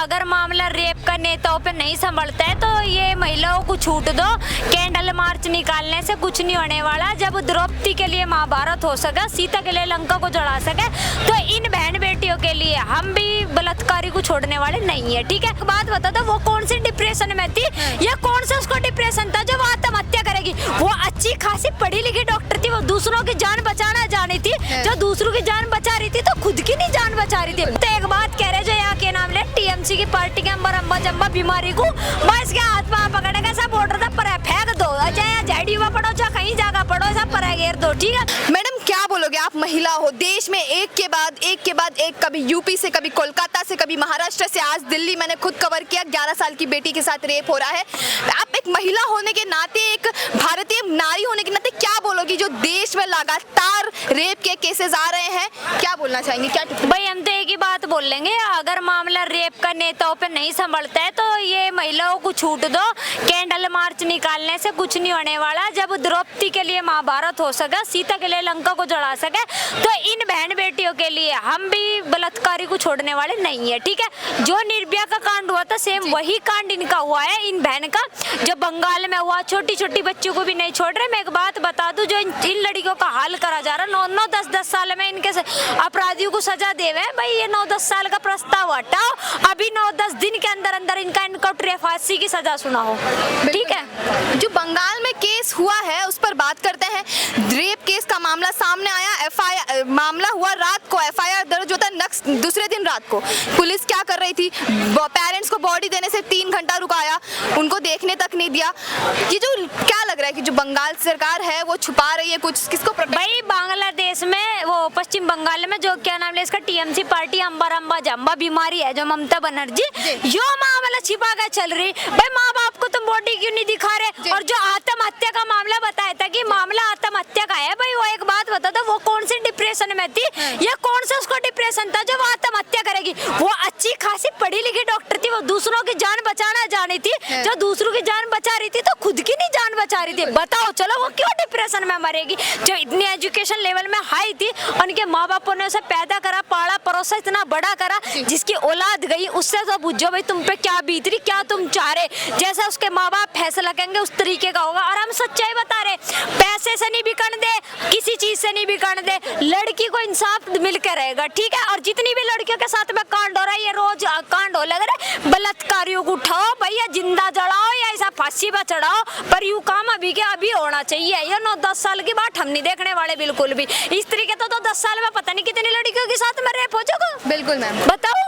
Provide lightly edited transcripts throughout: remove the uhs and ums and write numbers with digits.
अगर मामला रेप का नेताओं पे नहीं संभलता है तो ये महिलाओं को छूट दो। कैंडल मार्च निकालने से कुछ नहीं होने वाला। जब द्रौपदी के लिए महाभारत हो सका, सीता के लिए लंका को जला सके, तो इन बहन बेटियों के लिए हम भी बलात्कारी को छोड़ने वाले नहीं है। ठीक है, एक बात बता दो, वो कौन सी डिप्रेशन में थी या कौन सा उसको डिप्रेशन था जो वो आत्महत्या करेगी? वो अच्छी खासी पढ़ी लिखी डॉक्टर थी, वो दूसरों की जान बचाना जानी थी। जो दूसरों की जान बचा रही थी तो खुद की नहीं जान बचा रही थी। तो एक बात कह रहे जो यहाँ के नाम ले टीएमसी की पार्टी के अंबर अम्बा जम्बा बीमारी को बस क्या हाथ में पकड़ेगा, सब ऑर्डर था पर फेंक दो, चाहे जेडीयू में पढ़ो चाहे कहीं जाकर पढ़ो, सब पर घेर दो। ठीक है मैडम, क्या बोलोगे आप? महिला हो, देश में एक के बाद एक, कभी यूपी से, कभी कोलकाता से, कभी महाराष्ट्र से, आज दिल्ली मैंने खुद कवर किया, 11 साल की बेटी के साथ रेप हो रहा है। आप एक महिला होने के नाते, एक भारतीय नारी होने के नाते क्या बोलोगी जो देश में लगातार रेप के केसेस आ रहे हैं? क्या बोलना चाहेंगे? क्या भाई हम तो एक ही बात बोल लेंगे, अगर मामला रेप का नेताओं पे नहीं संभलता है तो ये महिलाओं को छूट दो। कैंडल मार्च निकालने से कुछ नहीं होने वाला। जब द्रौपदी के लिए महाभारत हो सका, सीता के लिए लंका को जला सके, तो इन बहन बेटियों के लिए हम भी बलात्कारी को छोड़ने वाले नहीं है। ठीक है, जो निर्भया का कांड हुआ था सेम वही कांड इनका हुआ है, इन बहन का जो बंगाल में हुआ। छोटी छोटी बच्चों को भी नहीं छोड़ रहे। मैं एक बात बता दूं, जो इन लड़कियों का हाल करा जा रहा, 9-9, 10-10 साल में इनके अपराधियों को सजा देवे। भाई ये 9-10 साल का प्रस्ताव हटाओ, अभी 9-10 दिन के अंदर अंदर इनका इनकाउंटर या फांसी की सजा सुनाओ। ठीक है, जो बंगाल में केस हुआ है उस पर बात करते हैं। रेप केस का मामला सामने आया, एफआईआर मामला हुआ रात को, एफआईआर दर्ज होता है दूसरे दिन रात को। पुलिस क्या कर रही थी? पेरेंट्स को बॉडी देने से 3 घंटा रुकाया, उनको देखने तक नहीं दिया। ये जो क्या लग रहा है कि जो बंगाल सरकार है वो छुपा रही है कुछ, किसको? भाई बांग्लादेश में, वो पश्चिम बंगाल में जो क्या नाम है इसका, टीएमसी पार्टी अंबर अम्बा जम्बा बीमारी है जो ममता बनर्जी, यो मामला छिपा कर चल रही। भाई माँ बाप को तुम बॉडी क्यों नहीं दिखा रहे? और जो आत्महत्या का मामला बताया था कि मामला आत्महत्या का है, भाई वो एक बात बता दो, वो कौन सी डिप्रेशन में थी या कौन सा उसको डिप्रेशन था जो वो आत्महत्या करेगी? वो अच्छी खासी पढ़ी लिखी डॉक्टर थी, वो दूसरों की जान बचाना जानी थी। जो दूसरों की जान बचा रही थी तो खुद की नहीं जान बचा रही थी। बताओ चलो वो क्यों डिप्रेशन में मरेगी? जो इतनी एजुकेशन लेवल में हाई थी, उनके माँ बापों ने उसे पैदा करा, पाला परोसा, इतना बड़ा करा, जिसकी औलाद गई उससे तो बुझो भाई तुम पे क्या बीत रही, क्या तुम चाह रहे। जैसा उसके माँ बाप फैसला करेंगे उस तरीके का होगा। और हम सच्चाई बता रहे, पैसे से नहीं बिकन दे, किसी चीज से नहीं बिकन दे, लड़की को इंसाफ मिलकर रहेगा। ठीक है, और जितनी भी लड़कियों के साथ में कांड हो रहा है, ये रोज कांड हो लग रहा है, बलात्कारियों को उठाओ भैया, जिंदा जलाओ या ऐसा फांसी पर चढ़ाओ, पर यू काम अभी के अभी होना चाहिए। ये 9-10 साल की बात हम नहीं देखने वाले बिल्कुल भी। इस तरीके तो 10 साल में पता नहीं कितनी लड़कियों के साथ में रेप हो जाएगा। बिल्कुल मैम, बताओ।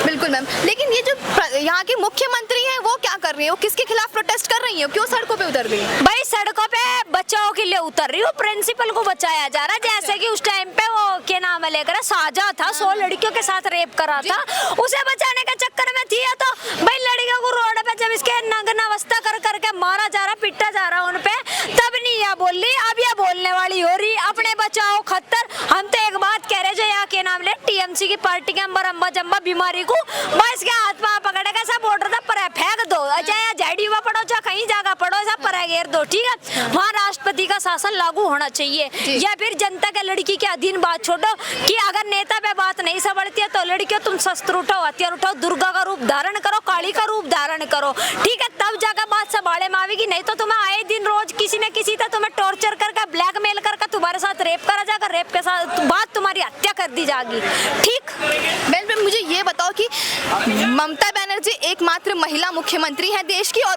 बिल्कुल मैम, लेकिन ये जो यहाँ की मुख्यमंत्री हैं वो क्या कर रही है? वो किसके खिलाफ प्रोटेस्ट कर रही है? क्यों सड़कों पे उतर रही है? भाई सड़कों पे बचाओ के लिए उतर रही हूँ, प्रिंसिपल को बचाया जा रहा है। जैसे कि उस टाइम पे वो क्या नाम है लेकर साजा था, 100 लड़कियों के साथ रेप करा था, उसे बचाने के चक्कर में थी। तो भाई लड़कियों को रोड पे जब इसके नग्न अवस्था कर करके मारा जा रहा, पिटा जा रहा उन पे, तब नहीं यह बोल रही, अब यह बोलने वाली हो रही अपने बचाओ खतर। हम तो एक बात कह रहे जो यहाँ के नाम ले टीएमसी की पार्टी के अंबर अम्बा जम्बा बीमारी को बस के हाथ में पकड़ेगा, सब ऑर्डर था पर फेंक दो, चाहे जेडीयू में पढ़ो चाहे कहीं जाकर पढ़ो, सब पर घेर दो। ठीक है, वहाँ राष्ट्रपति का शासन लागू होना चाहिए, या फिर जनता के लड़की के अधीन बात छोड़ो कि अगर नेता पे बात नहीं संभलती है तो लड़कियों तुम शस्त्र उठाओ, हथियार उठाओ, दुर्गा का रूप धारण करो, काली का रूप धारण करो। ठीक है, तब जाकर बात संभाले में आवेगी। नहीं तो तुम्हें आए दिन रोज किसी न किसी तरह तुम्हें टॉर्चर करके, ब्लैकमेल करके तुम्हारे साथ रेप करा जाएगा, रेप के साथ बाद तुम्हारी हत्या कर दी जाएगी। ठीक, मैम मुझे ये बताओ कि ममता बनर्जी एकमात्र महिला मुख्यमंत्री है देश की, और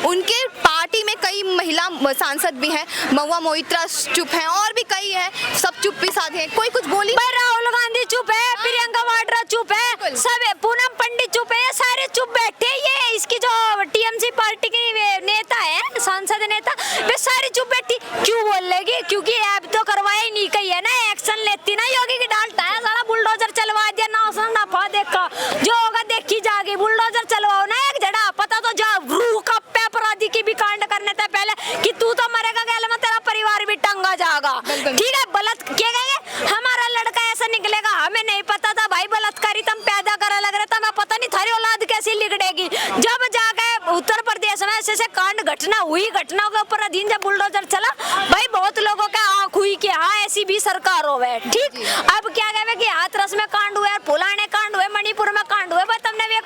उनके पार्टी में कई महिला सांसद भी हैं। महुआ मोइत्रा चुप हैं और भी कई हैं, सब चुप भी साधे हैं, कोई कुछ बोली। राहुल गांधी चुप है, प्रियंका वाड्रा चुप है, सब पूनम पंडित चुप है, सारे चुप बैठे। ये इसकी जो टीएमसी पार्टी की नेता है, सांसद नेता, वे सारी चुप बैठी। क्यों बोल लेगी? क्योंकि ऐप तो करवाया ही नहीं, कही है ना, एक्शन लेती ना, योगी की डालता है, सारा बुलडोजर चलवा दिया ना, उसने नफा देखा, जो होगा देखी जाएगी। बुलडोजर चलवाओ ना एक जड़ा, पता तो जा रूह का अपराधी की भी कांड करने था पहले कि तू तो मरेगा, गैल में तेरा परिवार भी टंगा जाएगा। ठीक है, क्या कहेंगे हमारा लड़का ऐसा निकलेगा, हमें नहीं पता था भाई, बलात्कारी तुम पैदा करा लग रहा था, मैं पता नहीं थारी औलाद कैसी लिगड़ेगी। जब जाके उत्तर प्रदेश में ऐसे कांड घटना हुई, घटनाओं के ऊपर अधीन जब बुलडोजर चला, भाई बहुत लोगों का आंख हुई कि हाँ ऐसी भी सरकार होवे। ठीक, अब क्या कहे कि हाथरस में कांड हुए, फुलाने कांड हुए, मणिपुर में कांड हुए, भाई तुमने वे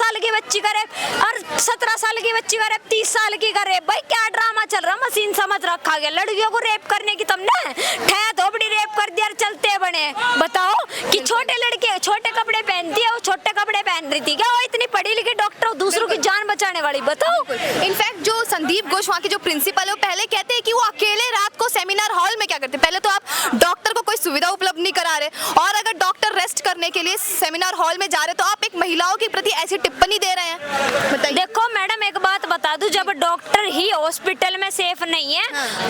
साल की बच्ची का रेप और 17 साल की बच्ची का रेप, 30 साल की का रेप। भाई क्या ड्रामा चल रहा, मशीन समझ रखा गया। लड़कियों को रेप करने की तुमने ठया धोबड़ी रेप कर दिया, चलते बने। बताओ कि छोटे लड़के छोटे कपड़े पहनती है, वो छोटे कपड़े पहन रही थी क्या? वो इतनी पढ़ी लिखी डॉक्टर, दूसरों की जान बचाने वाली। बताओ। इनफैक्ट जो संदीप घोष वहाँ के जो प्रिंसिपल है वो पहले कहते हैं कि वो अकेले रात को सेमिनार हॉल में क्या करते हैं। पहले तो आप डॉक्टर को कोई सुविधा उपलब्ध नहीं करा रहे, और अगर डॉक्टर रेस्ट करने के लिए सेमिनार हॉल में जा रहे तो आप एक महिलाओं के प्रति ऐसी टिप्पणी दे रहे हैं। बताइए। देखो मैडम, एक बात बता दूं, जब डॉक्टर ही हॉस्पिटल में सेफ नहीं है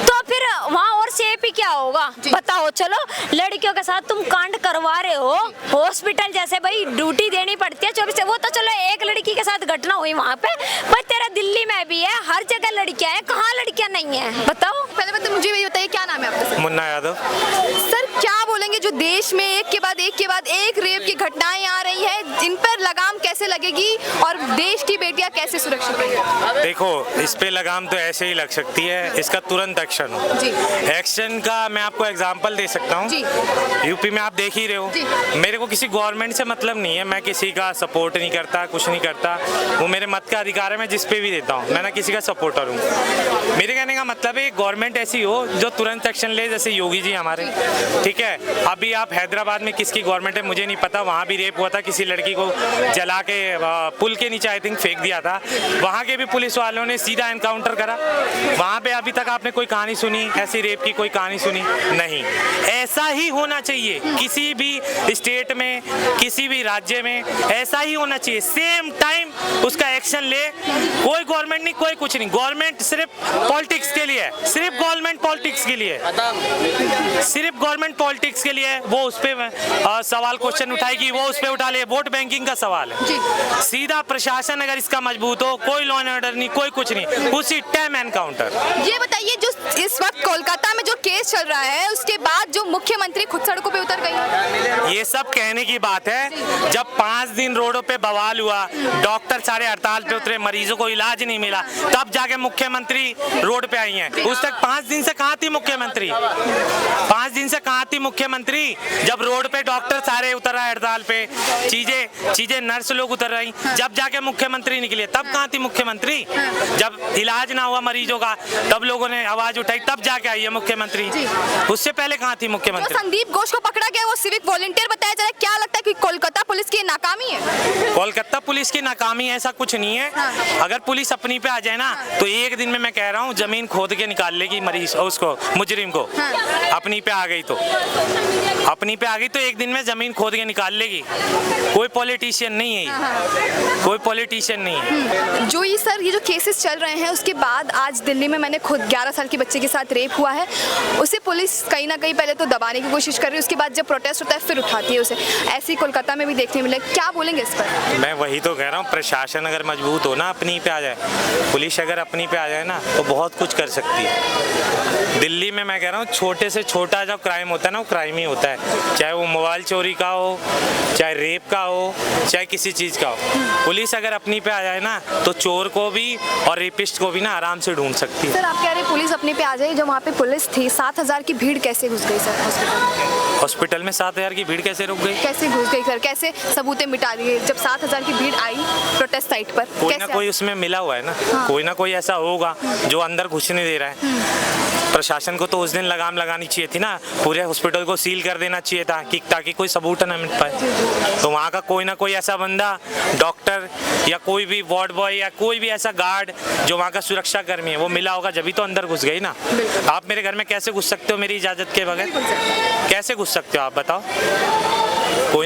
तो फिर वहाँ और सेफ ही क्या होगा? बताओ। चलो लड़कियों के साथ तुम कांड करवा रहे हो, हॉस्पिटल जैसे भाई ड्यूटी देनी पड़ती है 24, वो तो चलो एक लड़की के साथ घटना हुई वहाँ पे, पर तेरा दिल्ली में भी है, हर जगह लड़कियां हैं, कहाँ लड़कियां नहीं है? बताओ। पहले तो मुझे ये बताइए, क्या नाम है आपका? मुन्ना यादव। सर क्या बोलेंगे, जो देश में एक के बाद एक रेप की घटनाएं आ रही है, इन पर लगाम कैसे लगेगी और देश की बेटियां कैसे सुरक्षित रहेंगी? देखो, इस पे लगाम तो ऐसे ही लग सकती है, इसका तुरंत एक्शन हो। जी। एक्शन का मैं आपको एग्जांपल दे सकता हूँ। यूपी में आप देख ही रहे हो। मेरे को किसी गवर्नमेंट से मतलब नहीं है, मैं किसी का सपोर्ट नहीं करता, कुछ नहीं करता, वो मेरे मत का अधिकार है, मैं जिस पे भी देता हूँ, मैं ना किसी का सपोर्टर हूँ। मेरे कहने का मतलब है गवर्नमेंट ऐसी हो जो तुरंत एक्शन ले, जैसे योगी जी हमारे, ठीक है। अभी आप हैदराबाद में किसकी गवर्नमेंट है मुझे नहीं पता, वहाँ भी रेप हुआ था, किसी लड़की को जला के पुल के नीचे आई थिंक फेंक दिया था, वहाँ के भी पुलिस वालों ने सीधा एनकाउंटर करा। वहाँ पे अभी तक आपने कोई कहानी सुनी ऐसी रेप की? कोई कहानी सुनी नहीं। ऐसा ही होना चाहिए किसी भी स्टेट में, किसी भी राज्य में, ऐसा ही होना चाहिए। सेम टाइम उसका एक्शन ले। कोई गवर्नमेंट नहीं, कोई कुछ नहीं, गवर्नमेंट सिर्फ पॉलिटिक्स के लिए, सिर्फ गवर्नमेंट पॉलिटिक्स के लिए, सिर्फ गवर्नमेंट पॉलिटिक्स के लिए वो उस पे सवाल क्वेश्चन उठाएगी, वो उस पे उठा ले। वोट बैंकिंग का सवाल है। सीधा प्रशासन अगर इसका मजबूत हो, कोई लॉ एंड ऑर्डर नहीं, कोई कुछ नहीं, उसी टाइम एनकाउंटर। ये बताइए, जो इस वक्त कोलकाता में जो केस चल रहा है, उसके बाद जो मुख्यमंत्री खुद सड़कों पे उतर गई है, ये सब कहने की बात है। जब 5 दिन रोडों पे बवाल हुआ, डॉक्टर सारे हड़ताल पे उतरे, मरीजों को इलाज नहीं मिला, तब जाके मुख्यमंत्री रोड पे आई हैं। उस तक 5 दिन से कहाँ थी मुख्यमंत्री? 5 दिन से कहाँ थी मुख्यमंत्री? जब रोड पे डॉक्टर सारे उतर रहे हड़ताल पे, चीजें नर्स लोग उतर रही, जब जाके मुख्यमंत्री निकले, तब कहाँ थी मुख्यमंत्री? जब इलाज ना हुआ मरीजों का, तब लोगों ने आवाज उठाई, तब जाके आई है मुख्यमंत्री। उससे पहले कहाँ थी मुख्यमंत्री? संदीप घोष को पकड़ा गया, वो सिविक वॉलंटियर बताया जा रहा है। क्या लगता है कि कोलकाता पुलिस की नाकामी है? कोलकाता पुलिस की नाकामी ऐसा कुछ नहीं है। अगर पुलिस अपनी पे आ जाए ना, तो एक दिन में मैं कह रहा हूँ जमीन खोद के निकाल लेगी मरीज, उसको, मुजरिम को। अपनी पे आ गई तो, अपनी पे आ गई तो एक दिन में जमीन खोद के निकाल लेगी। कोई पॉलिटिशियन नहीं है, कोई पॉलिटिशियन नहीं है। जो ये सर, ये जो केसेस चल रहे हैं, उसके बाद आज दिल्ली में मैंने खुद 11 साल के बच्चे के साथ रेप हुआ है, उसे पुलिस कहीं ना कहीं पहले तो दबाने की कोशिश कर रही है, उसके बाद जब प्रोटेस्ट होता है फिर उठाती है उसे। ऐसे ही कोलकाता में भी देखने मिले। क्या बोलेंगे इस पर? मैं वही तो कह रहा हूँ, प्रशासन अगर मजबूत हो ना, अपनी पे आ जाए, पुलिस अगर अपनी पे आ जाए ना, तो बहुत कुछ कर सकती है। दिल्ली में मैं कह रहा हूँ, छोटे से छोटा जब क्राइम होता है ना, वो क्राइम ही होता है, चाहे वो मोबाइल चोरी का हो, चाहे रेप का हो, चाहे किसी चीज़ का हो। पुलिस अगर अपनी पे आ जाए ना, तो चोर को भी और रेपिस्ट को भी ना आराम से ढूंढ सकती है। सर आप कह रहे हैं पुलिस अपने पे आ जाए, जब वहाँ पे पुलिस थी 7000 की भीड़ कैसे घुस गई सर हॉस्पिटल? हॉस्पिटल में 7000 की भीड़ कैसे रुक गई? कैसे घुस गई सर? कैसे सबूतें मिटा दिए जब 7000 की भीड़ आई प्रोटेस्ट साइट पर? कोई ना कोई उसमें मिला हुआ है ना। हाँ। कोई ना कोई ऐसा होगा जो अंदर घुसने दे रहा है। प्रशासन को तो उस दिन लगाम लगानी चाहिए थी ना, पूरे हॉस्पिटल को सील कर देना चाहिए था कि ताकि कोई सबूत ना मिल पाए। तो वहाँ का कोई ना कोई ऐसा बंदा, डॉक्टर या कोई भी वार्ड बॉय या कोई भी ऐसा गार्ड जो वहाँ का सुरक्षा कर्मी है, वो मिला होगा, जब भी तो अंदर घुस गई ना। आप मेरे घर में कैसे घुस सकते हो मेरी इजाज़त के बगैर? कैसे घुस सकते हो आप बताओ?